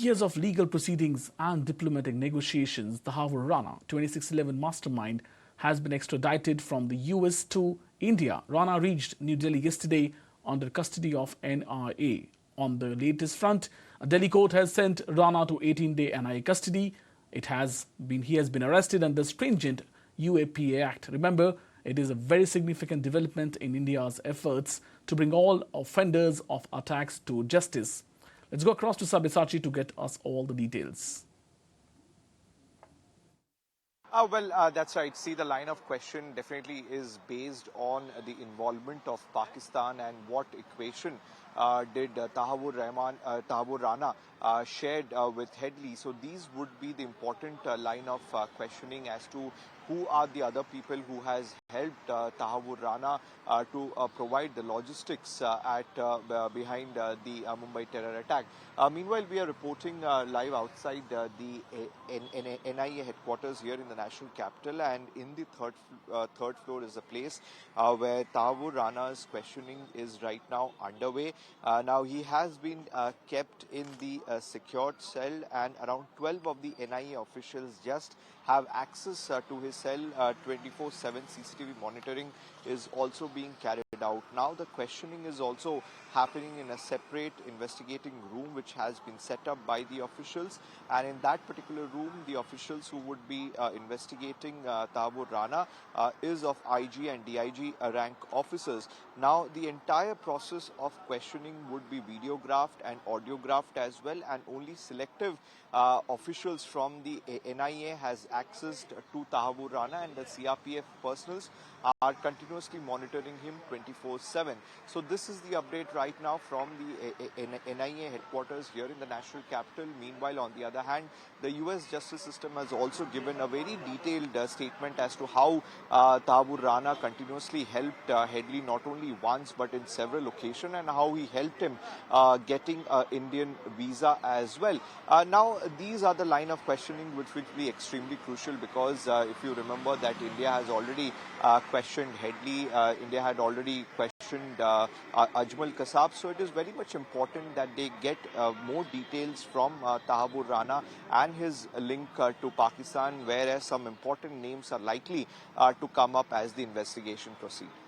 years of legal proceedings and diplomatic negotiations, Tahawoor Rana, 2611 mastermind, has been extradited from the US to India. Rana reached New Delhi yesterday under custody of NIA. On the latest front, a Delhi court has sent Rana to 18-day NIA custody. He has been arrested under stringent UAPA Act. Remember, it is a very significant development in India's efforts to bring all offenders of attacks to justice. Let's go across to Sabyasachi to get us all the details. That's right. See, the line of question definitely is based on the involvement of Pakistan and what equation did Tahawoor Rana shared with Headley. So these would be the important line of questioning as to who are the other people who has helped Tahawoor Rana to provide the logistics behind the Mumbai terror attack. Meanwhile, we are reporting live outside the NIA headquarters here in the national capital, and in the third floor is a place where Tahawoor Rana's questioning is right now underway. Now he has been kept in the secured cell, and around 12 of the NIA officials just have access to his cell. 24/7 CCTV monitoring is also being carried out. Now the questioning is also happening in a separate investigating room which has been set up by the officials, and in that particular room the officials who would be investigating Tahawoor Rana is of IG and DIG rank officers. Now the entire process of questioning would be videographed and audiographed as well, and only selective officials from the NIA has access to Tahawoor Rana, and the CRPF personals are continuously monitoring him 24/7. So this is the update right now from the NIA headquarters here in the national capital. Meanwhile, on the other hand, the US justice system has also given a very detailed statement as to how Tahawoor Rana continuously helped Headley not only once but in several occasions, and how he helped him getting an Indian visa as well. Now, these are the line of questioning which will be extremely crucial, because if you remember that India has already questioned Headley, India had already questioned Ajmal Kasab, so it is very much important that they get more details from Tahawoor Rana and his link to Pakistan, whereas some important names are likely to come up as the investigation proceeds.